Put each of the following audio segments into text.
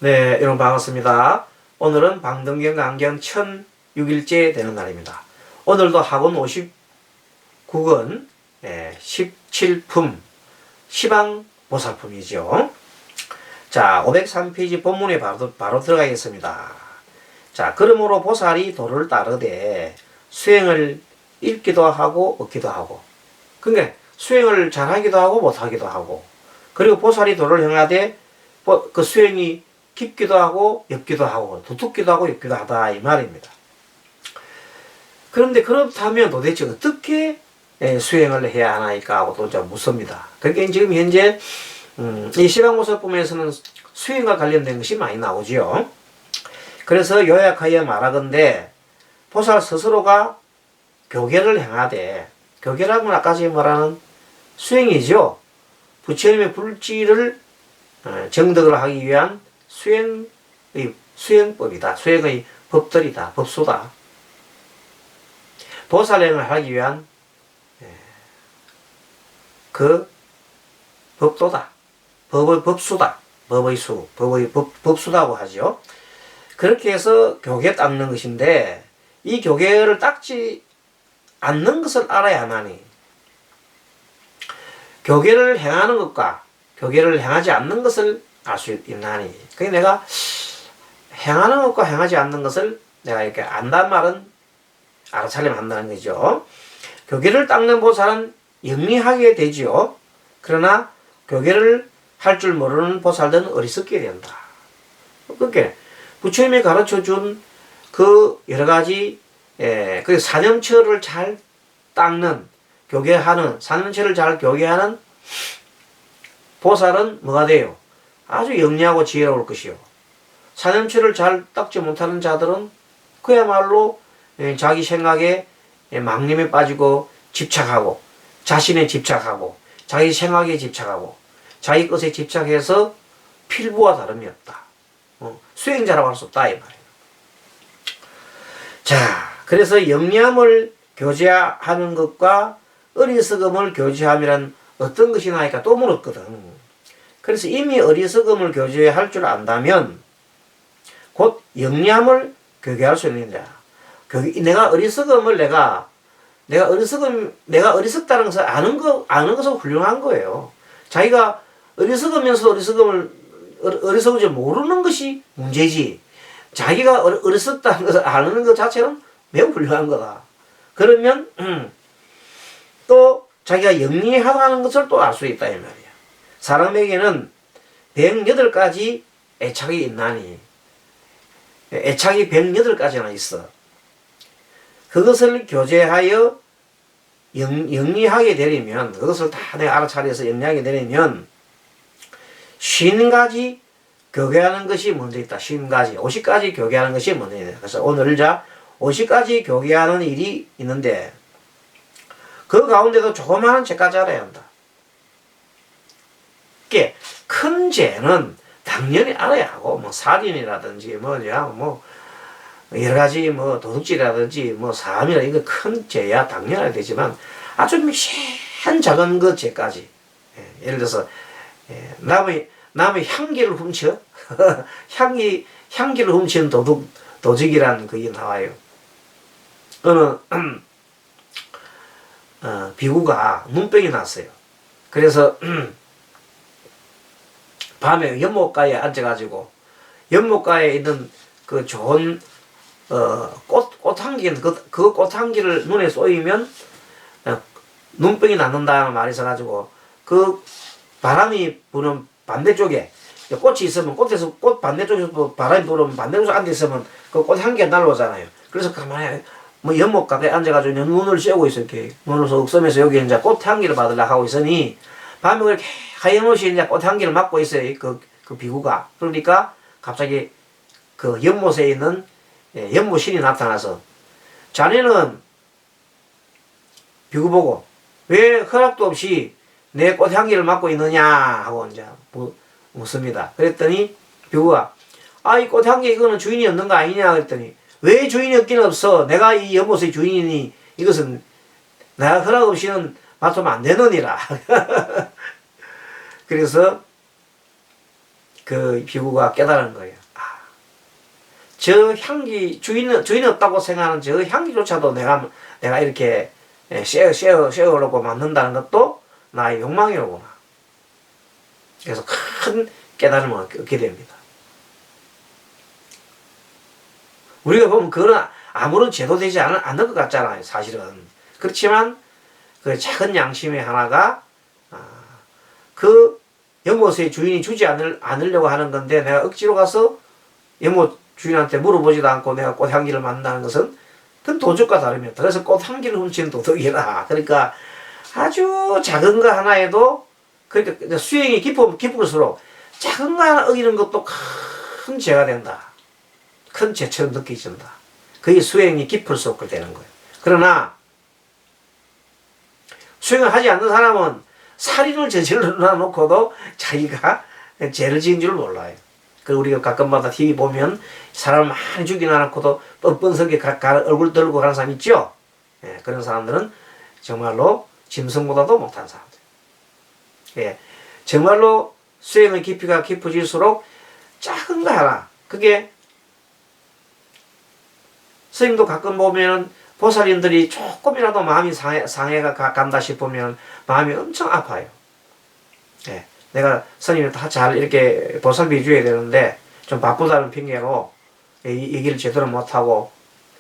네, 여러분 반갑습니다. 오늘은 방등경 강견 1006일째 되는 날입니다. 오늘도 학원 59권 17품 시방보살품이죠. 자, 503페이지 본문에 바로 들어가겠습니다. 자, 그러므로 보살이 도를 따르되 수행을 읽기도 하고 얻기도 하고, 그러니까 수행을 잘하기도 하고 못하기도 하고, 그리고 보살이 도를 행하되 그 수행이 깊기도 하고 옅기도 하고 두텁기도 하고 옅기도 하다 이 말입니다. 그런데 그렇다면 도대체 어떻게 수행을 해야 하나이까 하고 또 좀 묻습니다. 그러니까 지금 현재 이 시방보살품에서는 수행과 관련된 것이 많이 나오죠. 그래서 요약하여 말하건대 보살 스스로가 교계를 행하되, 교계라고는 아까 제가 말하는 수행이죠. 부처님의 불지를 정덕을 하기 위한 수행법이다. 수행의 법들이다. 법수다. 보살행을 하기 위한 그 법도다. 법의 법수다. 법수다고 하죠. 그렇게 해서 교계 닦는 것인데, 이 교계를 닦지 않는 것을 알아야 하나니, 교계를 행하는 것과 교계를 행하지 않는 것을 알 수 있나니, 그게 내가 행하는 것과 행하지 않는 것을 내가 이렇게 안다는 말은 알아차리면 한다는 거죠. 교계를 닦는 보살은 영리하게 되지요. 그러나 교계를 할 줄 모르는 보살들은 어리석게 된다. 그러니까 부처님이 가르쳐 준 그 여러 가지 그 사념처를 잘 닦는, 교계하는, 사념처를 잘 교계하는 보살은 뭐가 돼요? 아주 영리하고 지혜로울 것이요. 사념처를 잘 닦지 못하는 자들은 그야말로 자기 생각에 망념에 빠지고 집착하고, 자신에 집착하고, 자기 생각에 집착하고, 자기 것에 집착해서 필부와 다름이 없다. 수행자라고 할 수 없다 이 말이에요. 자, 그래서 영리함을 교제하는 것과 어리석음을 교제함이란 어떤 것이나 하니까 또 물었거든. 그래서 이미 어리석음을 교제할 줄 안다면 곧 영리함을 교제할 수 있는 거야. 내가 어리석음을 내가 어리석다는 것을 아는 것은 훌륭한 거예요. 자기가 어리석으면서도 어리석은지 모르는 것이 문제지, 자기가 어리석다는 것을 아는 것 자체는 매우 훌륭한 거다. 그러면 또 자기가 영리하다는 것을 또 알 수 있다 이 말이야. 사람에게는 108가지 애착이 있나니, 애착이 108가지나 있어. 그것을 교제하여 영리하게 되려면, 그것을 다 내가 알아차려서 영리하게 되려면 50가지 교계하는 것이 먼저 있다. 50가지, 50가지 교계하는 것이 먼저 있다. 그래서 오늘 50가지 교계하는 일이 있는데, 그 가운데도 조그마한 죄까지 알아야 한다. 큰 죄는 당연히 알아야 하고, 살인이라든지, 여러 가지, 도둑질이라든지, 사함이라, 이거 큰 죄야. 당연히 알아야 되지만, 아주 미세한 작은 그 죄까지. 예를 들어서, 남의 향기를 훔쳐? 향기를 훔치는 도둑이라는 그게 나와요. 어느, 비구가 눈병이 났어요. 그래서, 밤에 연못가에 앉아가지고 연못가에 있는 그 좋은 꽃향기, 그 꽃향기를 눈에 쏘이면 눈병이 낫는다는 말이 있어가지고, 그 바람이 부는 반대쪽에 꽃이 있으면 꽃 반대쪽에서 바람이 부는 반대쪽에 앉아있으면 그 꽃향기가 날아오잖아요. 그래서 가만히 연못가에 앉아가지고 눈을 쐬고 있어요. 이렇게 눈을 쏙 쓰면서 여기 이제 꽃향기를 받으려고 하고 있으니, 밤에 이렇게 하염없이 이제 꽃향기를 맡고 있어요. 그 비구가. 그러니까 갑자기 그 연못에 있는 연못신이 나타나서, 자네는, 비구 보고, 왜 허락도 없이 내 꽃향기를 맡고 있느냐 하고 이제 묻습니다. 그랬더니 비구가, 이 꽃향기 이거는 주인이 없는 거 아니냐 그랬더니, 왜 주인이 없긴 없어. 내가 이 연못의 주인이니 이것은 내가 허락 없이는 맡으면 안 되느니라. 그래서 그 비구가 깨달은 거예요. 아, 저 향기 주인이 없다고 생각하는 저 향기조차도 내가 이렇게 쉐어라고 만든다는 것도 나의 욕망이로구나. 그래서 큰 깨달음을 얻게 됩니다. 우리가 보면 그거는 아무런 죄도 되지 않을 것 같잖아요, 사실은. 그렇지만 그 작은 양심의 하나가 그 연못의 주인이 주지 않으려고 하는 건데 내가 억지로 가서 연못 주인한테 물어보지도 않고 내가 꽃향기를 만든다는 것은 그건 도둑과 다릅니다. 그래서 꽃향기를 훔치는 도둑이다. 그러니까 아주 작은 거 하나에도 그러니까 수행이 깊을수록 작은 거 하나 어기는 것도 큰 죄가 된다. 큰 죄처럼 느껴진다. 그게 수행이 깊을수록 그렇게 되는 거예요. 그러나 수행을 하지 않는 사람은 살인을 저질러 놓고도 자기가 죄를 지은 줄 몰라요. 그 우리가 가끔마다 TV 보면 사람을 많이 죽이지 않고도 뻔뻔하게 얼굴 들고 가는 사람 있죠? 예, 그런 사람들은 정말로 짐승보다도 못한 사람들. 예, 정말로 수행의 깊이가 깊어질수록 작은 거 하나, 그게 스님도 가끔 보면은 보살님들이 조금이라도 마음이 상해가 간다 싶으면 마음이 엄청 아파요. 예, 내가 스님을 다 잘 이렇게 보살피 줘야 되는데 좀 바쁘다는 핑계로 얘기를 제대로 못하고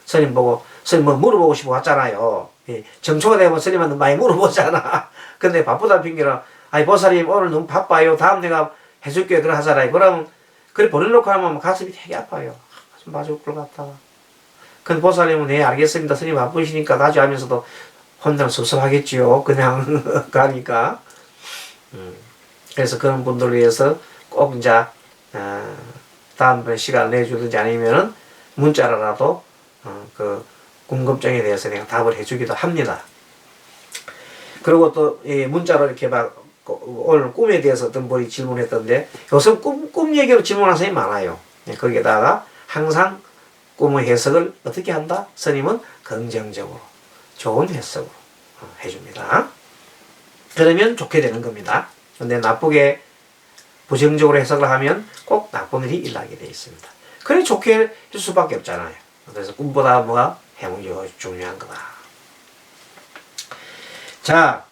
스님 보고 스님 뭐 물어보고 싶어 왔잖아요. 예, 정초가 되면 스님한테 많이 물어보잖아. 근데 바쁘다는 핑계로 아니 보살님 오늘 너무 바빠요. 다음 내가 해줄게 그러 하잖아요. 그럼 그래 보내놓고 하면 가슴이 되게 아파요. 좀 봐줄 것 같다. 근데 보살님은 네 알겠습니다. 스님 바쁘시니까 가죠 하면서도 혼자 섭섭하겠지요. 그냥 가니까. 그래서 그런 분들을 위해서 꼭 이제 다음번에 시간 내주든지 아니면은 문자로라도 그 궁금증에 대해서 내가 답을 해주기도 합니다. 그리고 또 문자로 이렇게 막 오늘 꿈에 대해서 어떤 분이 질문했던데 요즘 꿈 얘기로 질문하는 사람이 많아요. 거기에다가 항상 꿈의 해석을 어떻게 한다? 스님은 긍정적으로 좋은 해석으로 해줍니다. 그러면 좋게 되는 겁니다. 근데 나쁘게 부정적으로 해석을 하면 꼭 나쁜 일이 일어나게 되어 있습니다. 그래 좋게 할 수밖에 없잖아요. 그래서 꿈보다 뭐가 해몽이 중요한 거다. 자,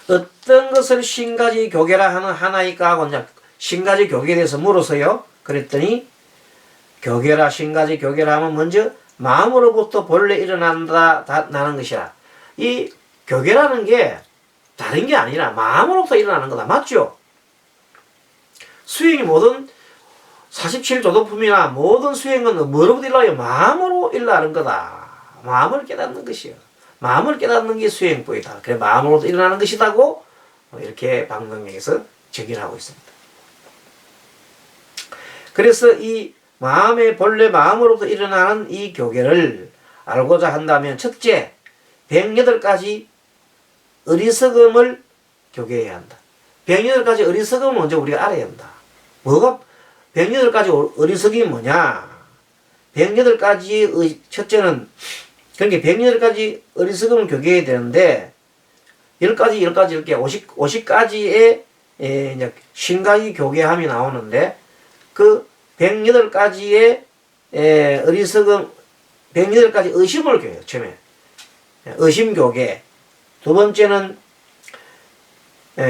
어떤 것을 신가지 교계라 하는 하나이까 하고 이제 신가지 교계에 대해서 물어서요. 그랬더니 교계라 신가지 교계라 하면 먼저 마음으로부터 본래 일어난다 나는 것이라. 이 교계라는 게 다른 게 아니라 마음으로부터 일어나는 거다. 맞죠? 수행이 모든 47조도품이나 모든 수행은 뭐로부터 일어나요? 마음으로 일어나는 거다. 마음을 깨닫는 것이요. 마음을 깨닫는 게 수행법이다. 그래 마음으로부터 일어나는 것이다고 이렇게 방송에서 적용하고 있습니다. 그래서 이 마음의 본래 마음으로부터 일어나는 이 교계를 알고자 한다면 첫째 108가지 어리석음을 교계해야 한다. 108가지 어리석음을 먼저 우리가 알아야 한다. 뭐가 108가지 어리석음이 뭐냐? 108가지의 첫째는 그러니까 108가지 어리석음을 교계해야 되는데 10가지 이렇게 50가지의 이제 신가지 교계함이 나오는데 그 108가지의 어리석음 108가지 의심을 교해요. 처음에 의심 교계, 두 번째는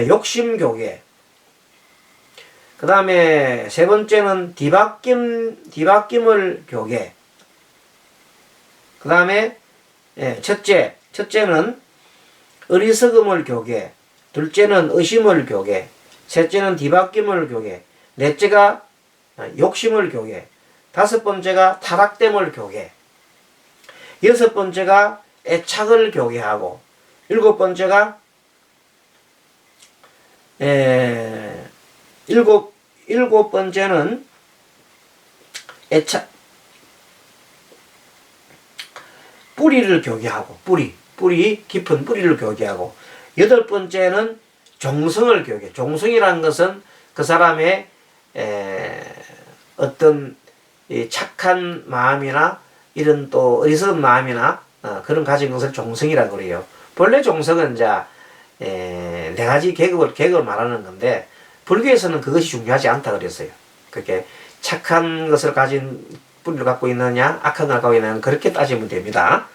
욕심 교계, 그 다음에 세 번째는 뒤바뀜을 교계, 그 다음에 첫째는 어리석음을 교계, 둘째는 의심을 교계, 셋째는 뒤바뀜을 교계, 넷째가 욕심을 교계, 다섯 번째가 타락됨을 교계, 여섯 번째가 애착을 교계하고, 일곱 번째가 일곱 번째는 애착 뿌리를 교계하고 뿌리 깊은 뿌리를 교계하고, 여덟 번째는 종성을 교계. 종성이라는 것은 그 사람의 어떤 착한 마음이나 이런 또 어리석은 마음이나 그런 가진 것을 종성이라고 그래요. 본래 종성은 이제 네 가지 계급을 말하는 건데, 불교에서는 그것이 중요하지 않다 그랬어요. 그렇게 착한 것을 가진 뿌리를 갖고 있느냐, 악한 걸 갖고 있느냐, 그렇게 따지면 됩니다.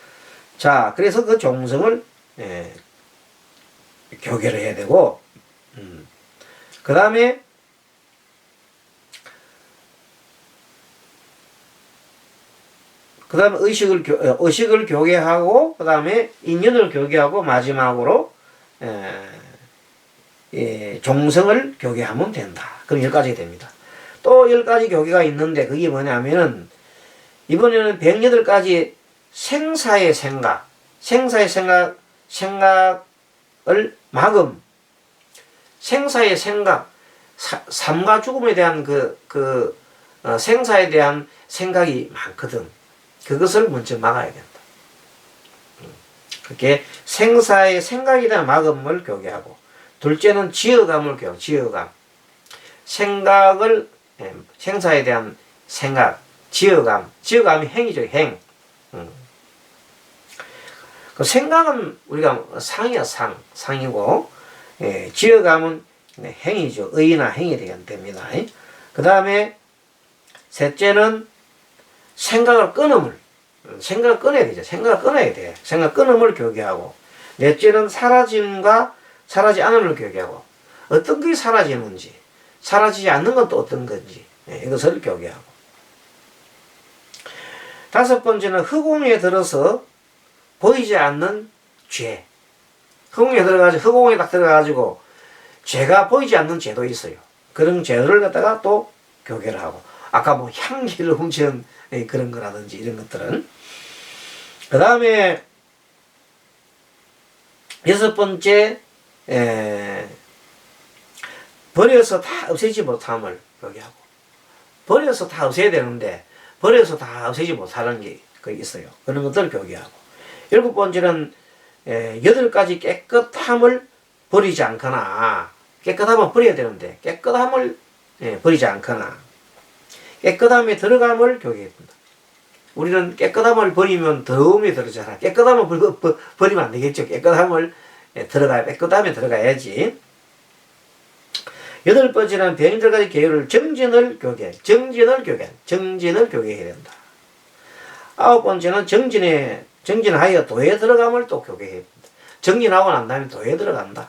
자, 그래서 그 종성을 교계를 해야 되고, 그 다음에 의식을 교계하고, 그 다음에 인연을 교계하고, 마지막으로 종성을 교계하면 된다. 그럼 10가지 됩니다. 또 10가지 교계가 있는데, 그게 뭐냐면은 이번에는 108가지 생사의 생각을 생사의 생각, 삶과 죽음에 대한 생사에 대한 생각이 많거든. 그것을 먼저 막아야 된다. 그렇게 생사의 생각에 대한 막음을 교계하고, 둘째는 지어감을 교계하고, 지어감. 생사에 대한 생각, 지어감이 행이죠, 행. 그 생각은 우리가 상이고, 지어감은 행이죠. 의나 행이 됩니다. 그 다음에 셋째는 생각을 끊어야 되죠. 생각을 끊어야 돼. 생각 끊음을 교계하고, 넷째는 사라짐과 사라지지 않음을 교계하고, 어떤 것이 사라지는지, 사라지지 않는 건 또 어떤 건지, 이것을 교계하고, 다섯 번째는 허공에 들어서 보이지 않는 죄. 허공에 딱 들어가가지고 죄가 보이지 않는 죄도 있어요. 그런 죄를 갖다가 또 교계를 하고, 아까 뭐 향기를 훔치는 그런 거라든지 이런 것들은. 그 다음에 여섯 번째, 버려서 다 없애지 못함을 교계하고, 버려서 다 없애야 되는데 버려서 다 없애지 못하는 게 있어요. 그런 것들을 교계하고, 일곱 번째는 8가지 깨끗함을 버리지 않거나, 깨끗함을 버려야 되는데 깨끗함을 버리지 않거나, 깨끗함에 들어감을 교계합니다. 우리는 깨끗함을 버리면 더움이 들어잖아. 깨끗함을 버리면 안 되겠죠. 깨끗함에 들어가야지. 여덟 번째는 108가지 계율을 정진을 교계해야 된다. 아홉 번째는 정진하여 도에 들어감을 또 교계해야 된다. 정진하고 난 다음에 도에 들어간다.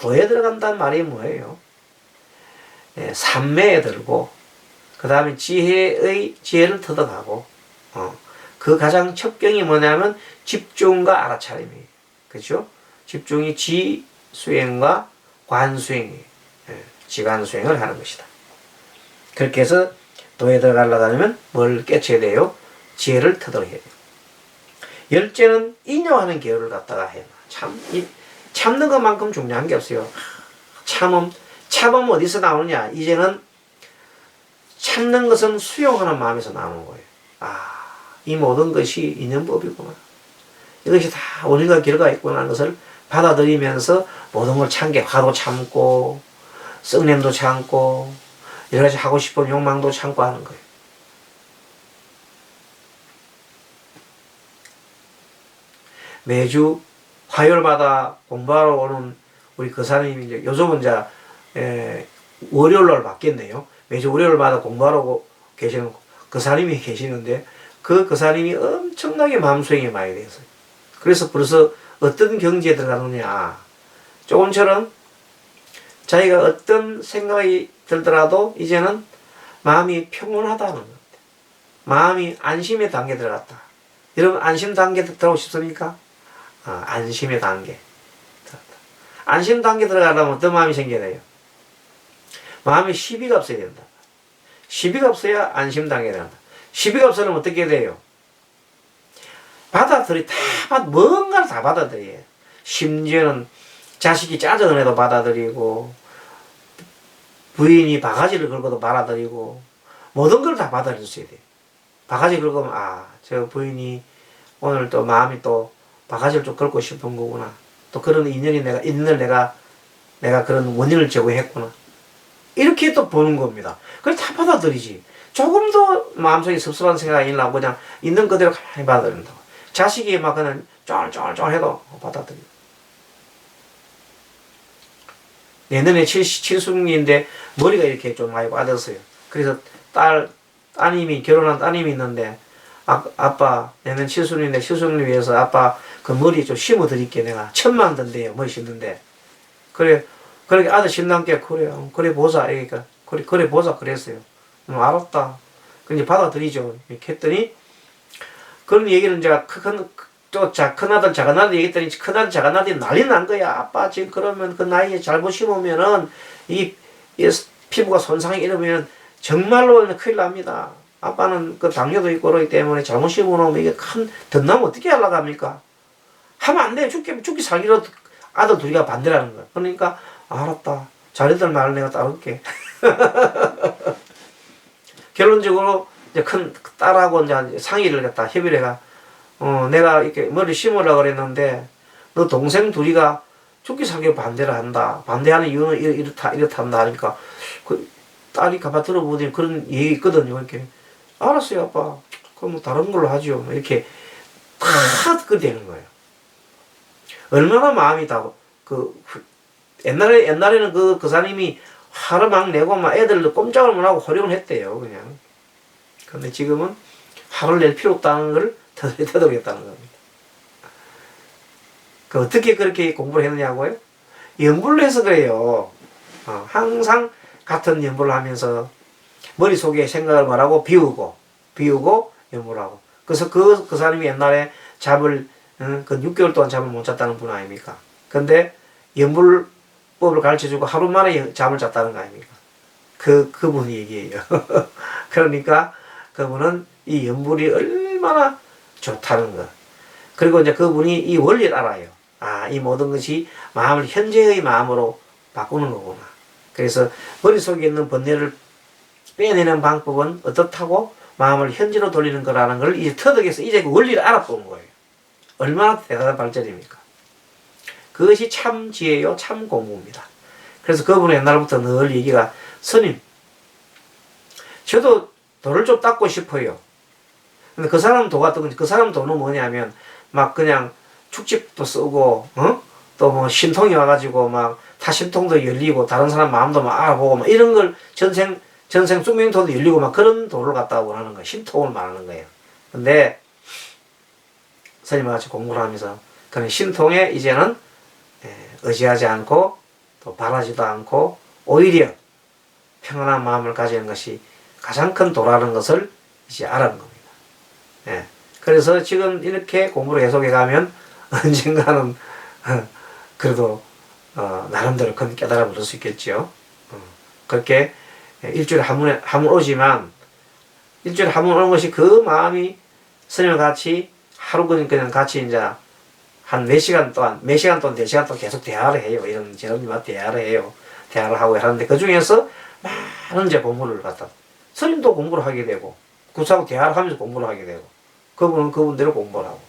도에 들어간다는 말이 뭐예요? 삼매에 들고, 그 다음에 지혜를 터득하고, 그 가장 첩경이 뭐냐면 집중과 알아차림이에요. 그렇죠? 집중이 지수행과 관수행이에요. 지관수행을 하는 것이다. 그렇게 해서 도에 들어가려고 하면 뭘 깨쳐야 돼요? 지혜를 터득해야 돼요. 열째는 인용하는 계율을 갖다가 해요. 참는 것만큼 중요한 게 없어요. 참음 어디서 나오느냐? 이제는 참는 것은 수용하는 마음에서 나오는 거예요. 이 모든 것이 인연법이구나. 이것이 다 원인과 결과가 있구나 하는 것을 받아들이면서 모든 걸 참게, 화도 참고, 썩냄도 참고, 여러 가지 하고 싶은 욕망도 참고 하는 거예요. 매주 화요일마다 공부하러 오는 우리 그 사람이 이제 요즘은 이제 월요일날 바뀌었네요. 매주 월요일마다 공부하러 계시는 그 사람이 계시는데, 그 사람이 엄청나게 마음수행이 많이 됐어요. 그래서 벌써 어떤 경지에 들어가느냐, 조금처럼 자기가 어떤 생각이 들더라도 이제는 마음이 평온하다는 것 같아요. 마음이 안심의 단계에 들어갔다. 여러분 안심 단계에 들어가고 싶습니까? 안심의 단계 들어갔다. 안심 단계 들어가려면 어떤 마음이 생겨야 돼요? 마음에 시비가 없어야 된다. 시비가 없어야 안심 단계에 들어간다. 시비가 없으면 어떻게 돼요? 뭔가를 다 받아들여요. 심지어는 자식이 짜증을 받아들이고, 부인이 바가지를 긁어도 받아들이고, 모든 걸 다 받아들일 수 있어야 돼요. 바가지 긁으면, 저 부인이 오늘 또 마음이 또 바가지를 좀 긁고 싶은 거구나. 또 그런 인연을 내가 그런 원인을 제공했구나. 이렇게 또 보는 겁니다. 그걸 다 받아들이지. 조금도 마음속에 섭섭한 생각이 일어나고 그냥 있는 그대로 가만히 받아들인다고. 자식이 막 그냥 쫄쫄쫄 해도 받아들여. 내년에 칠순인데 머리가 이렇게 좀 많이 빠졌어요. 그래서 따님이, 결혼한 따님이 있는데, 아빠, 내년 칠순인데 칠순을 위해서 아빠 그 머리 좀 심어 드릴게. 내가 1,000만 든대요. 머리 심는데. 그래, 그렇게 아들 신랑께, 그래요. 그래 보자. 그러니까, 그래 보자. 그랬어요. 알았다. 근데 받아들이죠. 이렇게 했더니, 그런 얘기를 제가 큰아들, 작은아들 얘기했더니, 큰아들, 작은아들이 난리 난 거야. 아빠, 지금 그러면 그 나이에 잘못 심으면은, 이 피부가 손상이 이러면 정말로 큰일 납니다. 아빠는 그 당뇨도 있고 그러기 때문에 잘못 심어놓으면 이게 덧나면 어떻게 하려고 합니까? 하면 안 돼. 죽기 살기로 아들 둘이가 반대라는 거야. 그러니까, 알았다. 자네들 말을 내가 따를게. 결론적으로, 이제 큰 딸하고 이제 상의를 했다. 협의를 해가, 내가 이렇게 머리 심으려고 그랬는데, 너 동생 둘이가 죽기 살기로 반대를 한다. 반대하는 이유는 이렇단다 하니까, 그 딸이 가봐 들어보더니 그런 얘기 있거든요. 이렇게. 알았어요, 아빠. 그럼 뭐 다른 걸로 하죠. 이렇게 다 그렇게 되는 거예요. 얼마나 마음이 옛날에는 그 사람이 화를 막 내고 막 애들도 꼼짝을 못 하고 호령을 했대요, 그냥. 근데 지금은 화를 낼 필요 없다는 걸 되돌리겠다는 겁니다. 어떻게 그렇게 공부를 했느냐고요? 연불로 해서 그래요. 항상 같은 연불을 하면서 머릿속에 생각을 말하고 비우고 연불을 하고. 그래서 그 사람이 옛날에 그 6개월 동안 잠을 못 잤다는 분 아닙니까? 근데 연불법을 가르쳐주고 하루 만에 잠을 잤다는 거 아닙니까? 그분이 얘기해요. 그러니까 그분은 이 연불이 얼마나 좋다는 거. 그리고 이제 그분이 이 원리를 알아요. 이 모든 것이 마음을 현재의 마음으로 바꾸는 거구나. 그래서 머릿속에 있는 번뇌를 빼내는 방법은 어떻다고? 마음을 현재로 돌리는 거라는 걸 이제 터득해서 이제 그 원리를 알아보는 거예요. 얼마나 대단한 발전입니까? 그것이 참 지혜요, 참 공부입니다. 그래서 그분은 옛날부터 늘 얘기가, 스님, 저도 도를 좀 닦고 싶어요. 근데 그 사람 도 같은 건, 그 사람 도는 뭐냐면, 막 그냥 축집도 쓰고, 또 뭐 신통이 와가지고 막 타신통도 열리고, 다른 사람 마음도 막 알아보고, 막 이런 걸 전생 숙명토도 열리고 막 그런 도를 갖다가 원하는 거예요. 신통을 말하는 거예요. 근데, 스님과 같이 공부를 하면서, 그런 신통에 이제는 의지하지 않고, 또 바라지도 않고, 오히려 평안한 마음을 가지는 것이 가장 큰 도라는 것을 이제 알아는 겁니다. 예. 그래서 지금 이렇게 공부를 계속해 가면 언젠가는 그래도 나름대로 큰 깨달음을 얻을 수 있겠죠. 그렇게 일주일에 한 번 오지만 일주일에 한 번 오는 것이 그 마음이 스님과 같이 하루 그냥 같이 이제 한 몇 시간 동안 4시간 동안 계속 대화를 해요. 이런 제자님과 대화를 해요. 대화를 하고 하는데 그 중에서 많은 이제 공부를 갖다 스님도 공부를 하게 되고 구사하고 대화를 하면서 공부를 하게 되고 그분은 그분대로 공부를 하고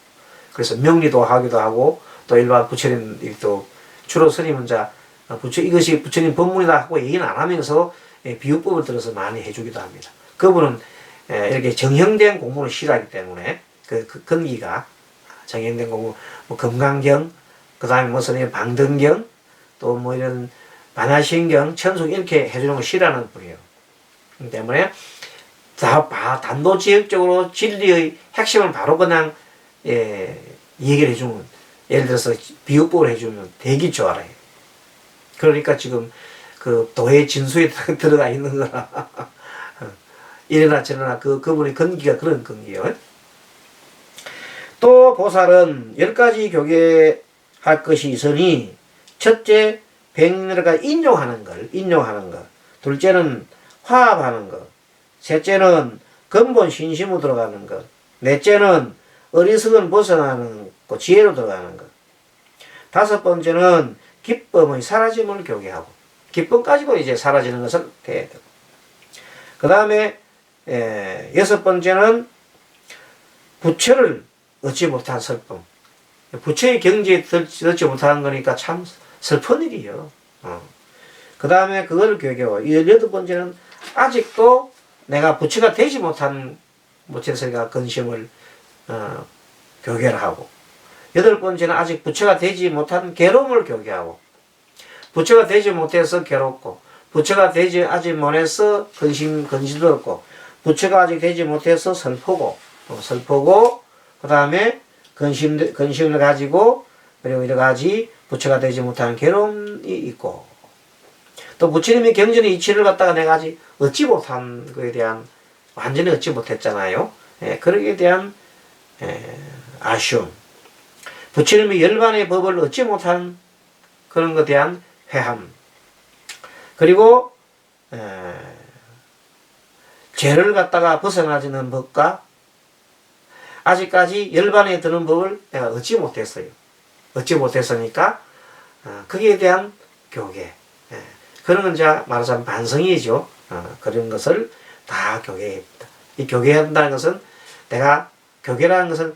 그래서 명리도 하기도 하고 또 일반 부처님 또 주로 스님은 이것이 부처님 법문이다 하고 얘기는 안 하면서 비유법을 들어서 많이 해주기도 합니다. 그분은 이렇게 정형된 공부를 싫어하기 때문에 그 근기가 정형된 공부 뭐 금강경 그 다음에 무슨 방등경 또 뭐 이런 반야신경 천숙 이렇게 해주는 거 싫어하는 분이에요. 그렇기 때문에 단도직입적으로 진리의 핵심을 바로 그냥 얘기를 해주면 예를 들어서 비유법을 해주면 되게 좋아해요. 그러니까 지금 그 도의 진수에 들어가 있는 거라 이래나 저래나 그분의 근기가 그런 근기예요. 또 보살은 10가지 교계할 것이 있으니 첫째 백렬가 인용하는 것 둘째는 화합하는 것 셋째는 근본 신심으로 들어가는 것 넷째는 어리석은 벗어나는 것 지혜로 들어가는 것 다섯 번째는 기쁨의 사라짐을 교계하고 기쁨까지도 이제 사라지는 것을 대해야 되고 그 다음에 여섯 번째는 부처를 얻지 못한 슬픔 부처의 경지에 얻지 못하는 거니까 참 슬픈 일이에요. 그 다음에 그거를 교계하고 여덟 번째는 아직도 내가 부처가 되지 못한 부처에서 근심을 교계를 하고 여덟 번째는 아직 부처가 되지 못한 괴로움을 교계하고 부처가 되지 못해서 괴롭고, 부처가 되지 아직 못해서 근심스럽고, 부처가 아직 되지 못해서 슬프고, 그 다음에 근심을 가지고, 그리고 여러 가지 부처가 되지 못하는 괴로움이 있고, 또 부처님의 경전의 이치를 갖다가 내가 아직 얻지 못한 것에 대한, 완전히 얻지 못했잖아요. 그러기에 대한 아쉬움. 부처님의 열반의 법을 얻지 못한 그런 것에 대한 회함. 그리고 죄를 갖다가 벗어나지는 법과 아직까지 열반에 드는 법을 내가 얻지 못했어요. 얻지 못했으니까 거기에 대한 교계. 그런 건 이제 말하자면 반성이죠. 그런 것을 다 교계합니다. 이 교계한다는 것은 내가 교계라는 것은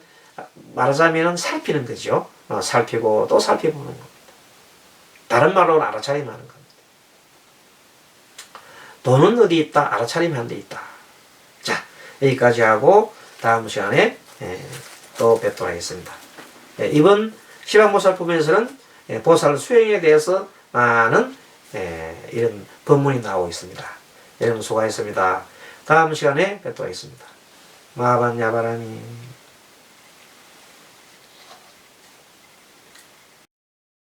말하자면 살피는 거죠. 살피고 또 살펴보는 겁니다. 다른 말로는 알아차림하는 겁니다. 돈은 어디 있다? 알아차림하는 데 있다. 자, 여기까지 하고 다음 시간에 또 뵙도록 하겠습니다. 이번 시방보살품에서는 보살 수행에 대해서 많은 이런 법문이 나오고 있습니다. 여러분 수고하셨습니다. 다음 시간에 뵙도록 하겠습니다. 마반야바라미.